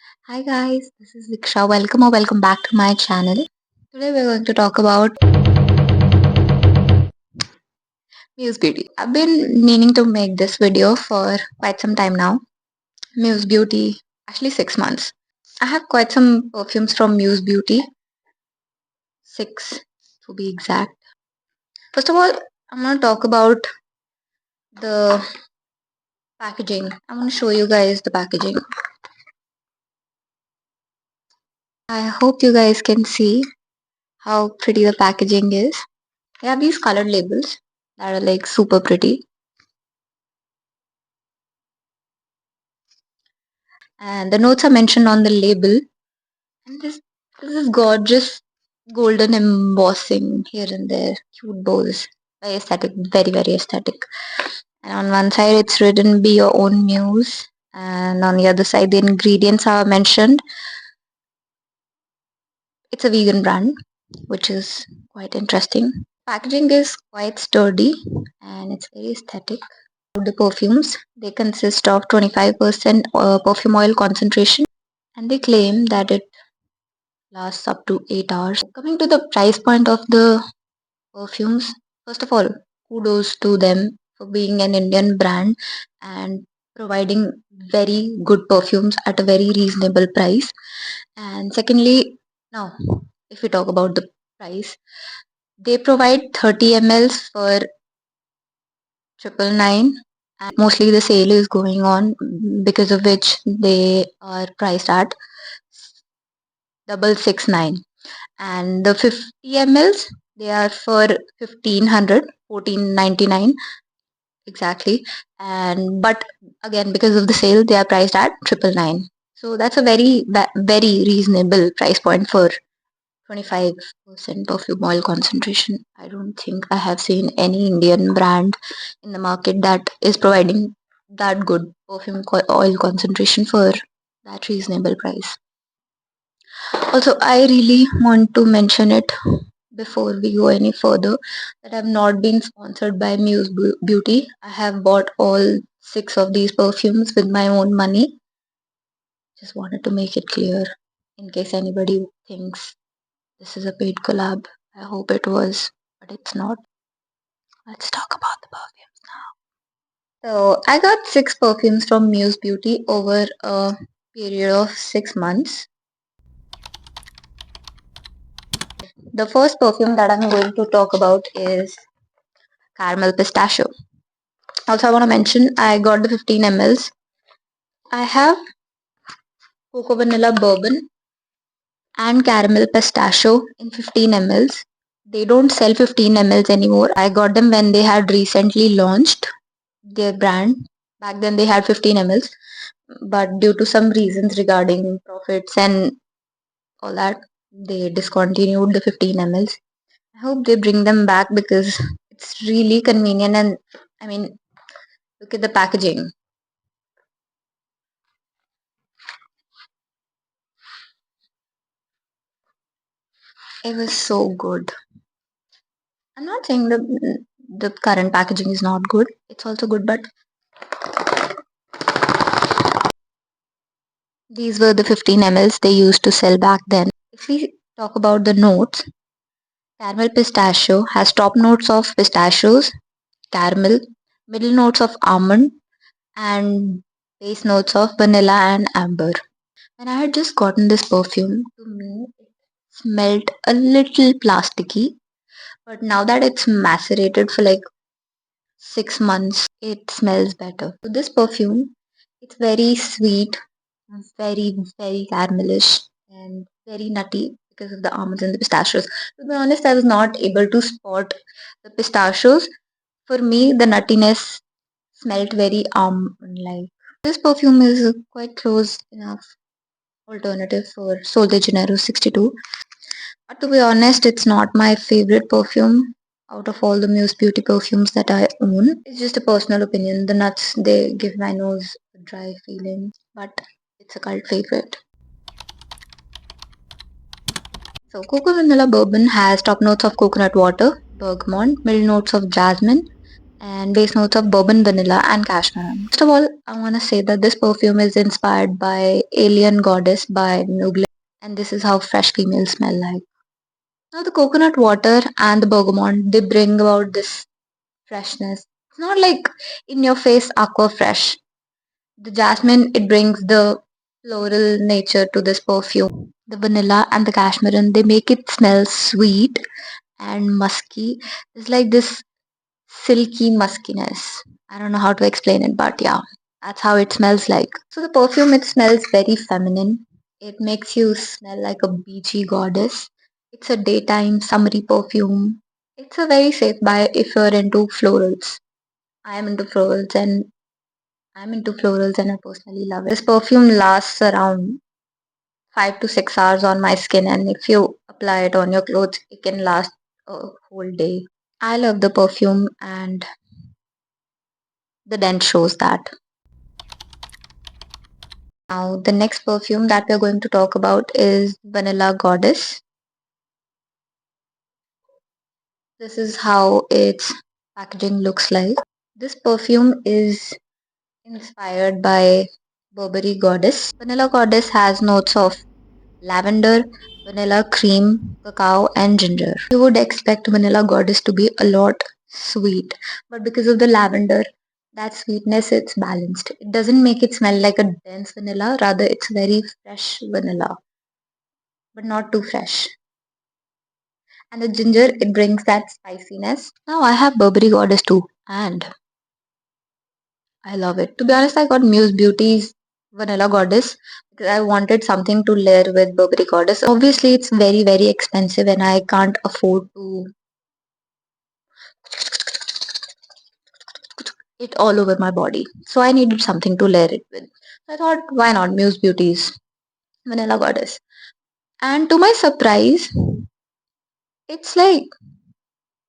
Hi guys, this is Diksha. Welcome or welcome back to my channel. Today we're going to talk about Muse Beauty. I've been meaning to make this video for quite some time now. Muse Beauty, actually 6 months. I have quite some perfumes from Muse Beauty, six to be exact. First of all, I'm going to talk about the packaging. I'm going to show you guys the packaging. I hope you guys can see how pretty the packaging is. They have these colored labels that are like super pretty. And the notes are mentioned on the label. And this is gorgeous golden embossing here and there, cute bows, very aesthetic, very aesthetic. And on one side it's written "Be your own muse," and on the other side the ingredients are mentioned. It's a vegan brand, which is quite interesting. Packaging is quite sturdy and it's very aesthetic. The perfumes, they consist of 25% perfume oil concentration, and they claim that it lasts up to 8 hours. Coming to the price point of the perfumes, first of all, kudos to them for being an Indian brand and providing very good perfumes at a very reasonable price. And secondly, now if we talk about the price, they provide 30 mls for 999, and mostly the sale is going on, because of which they are priced at 669. And the 50 mls, they are for 1500, 1499 exactly. And but again, because of the sale, they are priced at 999. So that's a very reasonable price point for 25% perfume oil concentration. I don't think I have seen any Indian brand in the market that is providing that good perfume oil concentration for that reasonable price. Also, I really want to mention it before we go any further that I've not been sponsored by Muse Beauty. I have bought all six of these perfumes with my own money. Just wanted to make it clear in case anybody thinks this is a paid collab. I hope it was, but it's not. Let's talk about the perfumes now. So I got six perfumes from Muse Beauty over a period of 6 months. The first perfume that I'm going to talk about is Caramel Pistachio. Also, I want to mention I got the 15 mls. I have Cocoa Vanilla Bourbon and Caramel Pistachio in 15 mls. They don't sell 15 mls anymore. I got them when they had recently launched their brand. Back then they had 15 mls, but due to some reasons regarding profits and all that, they discontinued the 15 mls. I hope they bring them back because it's really convenient, and I mean, look at the packaging. It was so good. I'm not saying the current packaging is not good. It's also good, but these were the 15 mls they used to sell back then. If we talk about the notes, caramel pistachio has top notes of pistachios, caramel, middle notes of almond, and base notes of vanilla and amber. When I had just gotten this perfume, to me it smelled a little plasticky, but now that it's macerated for like 6 months, it smells better. So this perfume, it's very sweet, very caramelish, and very nutty because of the almonds and the pistachios. To be honest, I was not able to spot the pistachios. For me, the nuttiness smelled very almond-like. This perfume is a quite close enough alternative for Sol de Janeiro 62. But to be honest, it's not my favorite perfume out of all the Muse Beauty perfumes that I own. It's just a personal opinion. The nuts, they give my nose a dry feeling, but it's a cult favorite. So Cocoa Vanilla Bourbon has top notes of coconut water, bergamot, middle notes of jasmine, and base notes of bourbon, vanilla, and cashmere. First of all, I want to say that this perfume is inspired by Alien Goddess by Mugler, and this is how fresh females smell like. Now, the coconut water and the bergamot they bring about this freshness. It's not like in your face aqua fresh. The jasmine it brings the floral nature to this perfume. The vanilla and the cashmere they make it smell sweet and musky. It's like this silky muskiness. I don't know how to explain it, but yeah, that's how it smells like. So the perfume it smells very feminine. It makes you smell like a beachy goddess. It's a daytime summery perfume. It's a very safe buy if you're into florals. I am into florals and I personally love it. This perfume lasts around 5 to 6 hours on my skin, and if you apply it on your clothes, it can last a whole day. I love the perfume, and the dent shows that. Now, the next perfume that we're going to talk about is Vanilla Goddess. This is how its packaging looks like. This perfume is inspired by Burberry Goddess. Vanilla Goddess has notes of lavender, vanilla cream, cacao, and ginger. You would expect Vanilla Goddess to be a lot sweet, but because of the lavender, that sweetness it's balanced. It doesn't make it smell like a dense vanilla, rather, it's very fresh vanilla, but not too fresh. And the ginger, it brings that spiciness. Now, I have Burberry Goddess too, and I love it. To be honest, I got Muse Beauty's Vanilla Goddess because I wanted something to layer with Burberry Goddess. Obviously, it's very, very expensive and I can't afford to it all over my body. So I needed something to layer it with. So I thought, why not Muse Beauty's Vanilla Goddess? And to my surprise, it's like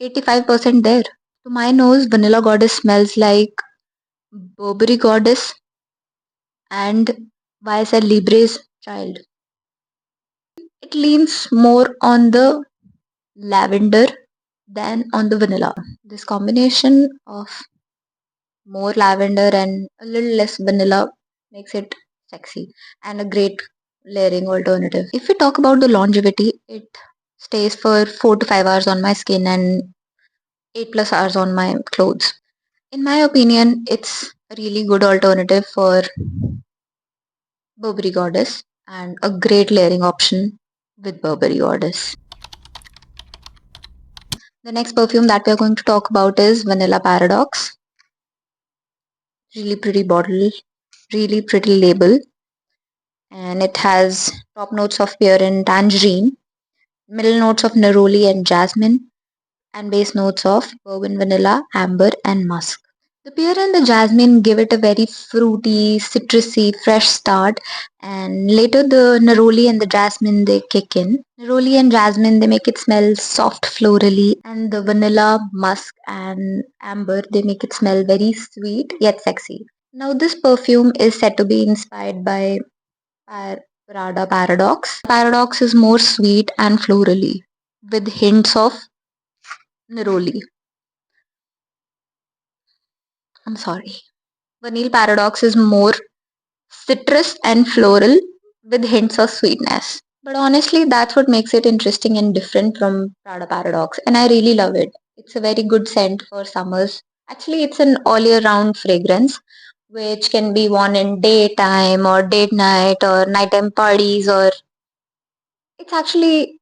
85% there. To my nose, Vanilla Goddess smells like Burberry Goddess and YSL Libre's child. It leans more on the lavender than on the vanilla. This combination of more lavender and a little less vanilla makes it sexy and a great layering alternative. If we talk about the longevity, it stays for 4 to 5 hours on my skin and 8 plus hours on my clothes. In my opinion, it's a really good alternative for Burberry Goddess and a great layering option with Burberry Goddess. The next perfume that we're going to talk about is Vanilla Paradox. Really pretty bottle, really pretty label, and it has top notes of pear and tangerine, middle notes of neroli and jasmine, and base notes of bourbon, vanilla, amber, and musk. The pear and the jasmine give it a very fruity, citrusy, fresh start, and later the neroli and the jasmine they kick in. Neroli and jasmine they make it smell soft florally, and the vanilla, musk, and amber they make it smell very sweet yet sexy. Now, this perfume is said to be inspired by Prada Paradox. Paradox is more sweet and florally with hints of neroli. I'm sorry. Vanille Paradox is more citrus and floral with hints of sweetness. But honestly, that's what makes it interesting and different from Prada Paradox, and I really love it. It's a very good scent for summers. Actually, it's an all year round fragrance which can be worn in daytime or date night or nighttime parties or it's actually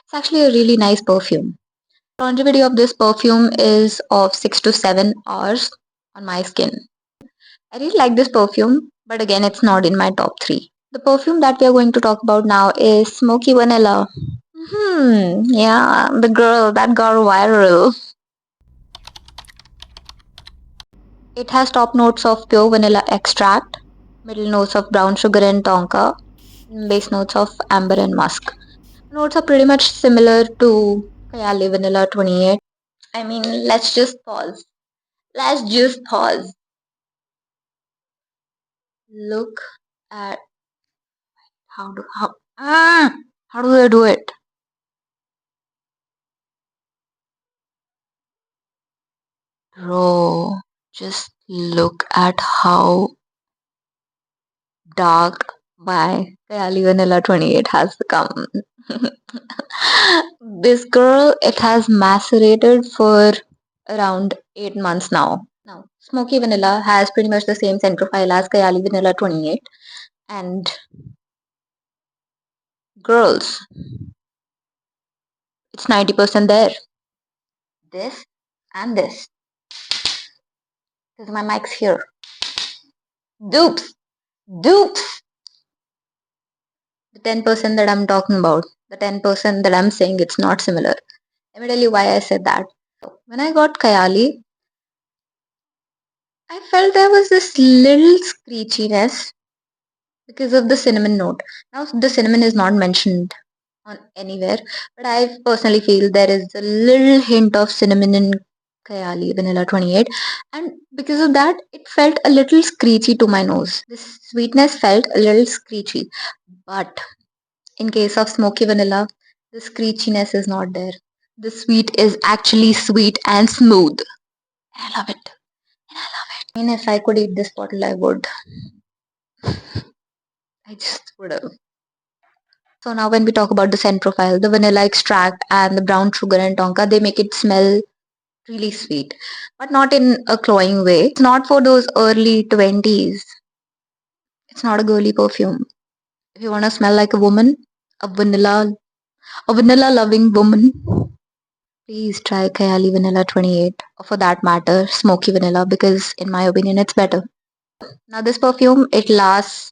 it's actually a really nice perfume. Longevity of this perfume is of 6 to 7 hours on my skin. I really like this perfume, but again, it's not in my top 3. The perfume that we are going to talk about now is Smoky Vanilla. Yeah, that got viral. It has top notes of pure vanilla extract, middle notes of brown sugar and tonka, base notes of amber and musk. Notes are pretty much similar to Kayali Vanilla 28. I mean, let's just pause. Let's just pause. Look at how do how do I do it? Bro, just look at how dark my Kayali Vanilla 28 has become. This girl, it has macerated for around 8 months now. Now, Smoky Vanilla has pretty much the same scent profile as Kayali Vanilla 28. And girls, it's 90% there. This and this. Because my mic's here. Dupes! Dupes! The 10% that I'm talking about. The 10% that I'm saying it's not similar. Let me tell you why I said that. When I got Kayali, I felt there was this little screechiness because of the cinnamon note. Now, the cinnamon is not mentioned on anywhere, but I personally feel there is a little hint of cinnamon in Kayali Vanilla 28, and because of that, it felt a little screechy to my nose. The sweetness felt a little screechy, but in case of Smoky Vanilla, the screechiness is not there. The sweet is actually sweet and smooth. I love it. I mean, if I could eat this bottle, I would. I just would have. So now when we talk about the scent profile, the vanilla extract and the brown sugar and tonka, they make it smell really sweet, but not in a cloying way. It's not for those early 20s. It's not a girly perfume. If you want to smell like a woman, a vanilla, a vanilla loving woman, please try Kayali Vanilla 28, or for that matter, Smoky Vanilla, because in my opinion, it's better. Now this perfume, it lasts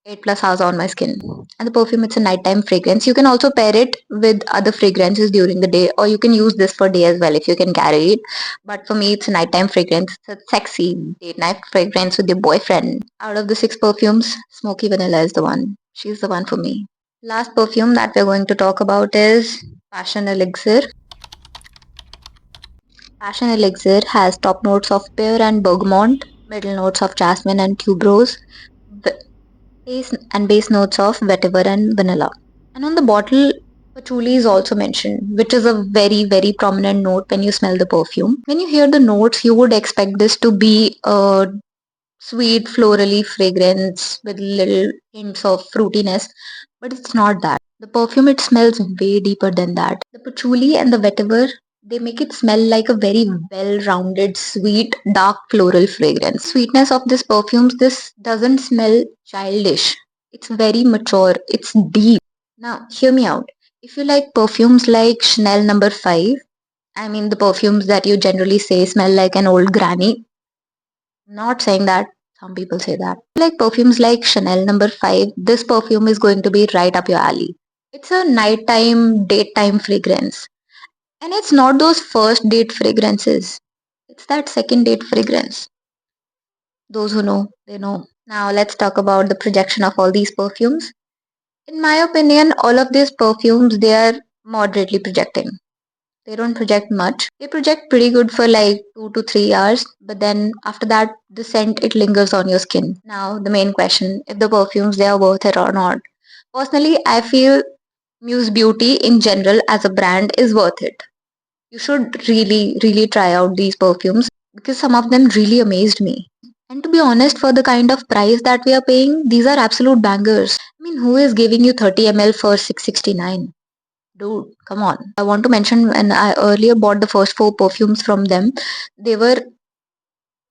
8 plus hours on my skin. And the perfume, it's a nighttime fragrance. You can also pair it with other fragrances during the day, or you can use this for day as well if you can carry it. But for me, it's a nighttime fragrance. It's a sexy date night fragrance with your boyfriend. Out of the 6 perfumes, Smoky Vanilla is the one. She's the one for me. Last perfume that we're going to talk about is Passion Elixir. Passion Elixir has top notes of pear and bergamot, middle notes of jasmine and tuberose, base notes of vetiver and vanilla. And on the bottle, patchouli is also mentioned, which is a very, very prominent note when you smell the perfume. When you hear the notes, you would expect this to be a sweet, florally fragrance with little hints of fruitiness, but it's not that. The perfume, it smells way deeper than that. The patchouli and the vetiver, they make it smell like a very well-rounded, sweet, dark floral fragrance. Sweetness of this perfume, this doesn't smell childish. It's very mature. It's deep. Now, hear me out. If you like perfumes like Chanel number 5, I mean the perfumes that you generally say smell like an old granny. Not saying that. Some people say that. Like perfumes like Chanel number 5, this perfume is going to be right up your alley. It's a nighttime, daytime fragrance. And it's not those first date fragrances. It's that second date fragrance. Those who know, they know. Now let's talk about the projection of all these perfumes. In my opinion, all of these perfumes, they are moderately projecting. They don't project much. They project pretty good for like 2 to 3 hours, but then after that, the scent, it lingers on your skin. Now, the main question, if the perfumes, they are worth it or not. Personally, I feel Muse Beauty in general as a brand is worth it. You should really, really try out these perfumes because some of them really amazed me. And to be honest, for the kind of price that we are paying, these are absolute bangers. I mean, who is giving you 30 ml for 669? Dude, come on. I want to mention when I earlier bought the first 4 perfumes from them, they were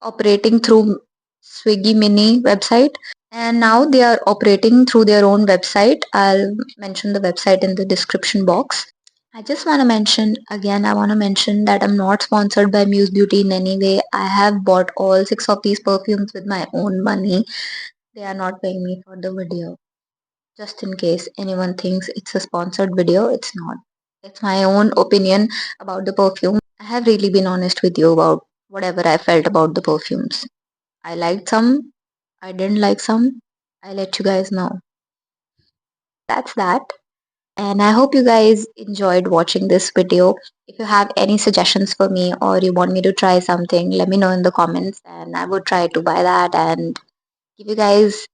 operating through Swiggy Mini website, and now they are operating through their own website. I'll mention the website in the description box. I just want to mention again, I want to mention that I'm not sponsored by Muse Beauty in any way. I have bought all 6 of these perfumes with my own money. They are not paying me for the video. Just in case anyone thinks it's a sponsored video, it's not. It's my own opinion about the perfume. I have really been honest with you about whatever I felt about the perfumes. I liked some, I didn't like some. I let you guys know. That's that. And I hope you guys enjoyed watching this video. If you have any suggestions for me or you want me to try something, let me know in the comments and I would try to buy that and give you guys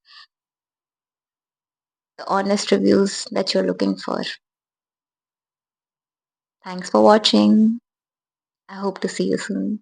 the honest reviews that you're looking for. Thanks for watching. I hope to see you soon.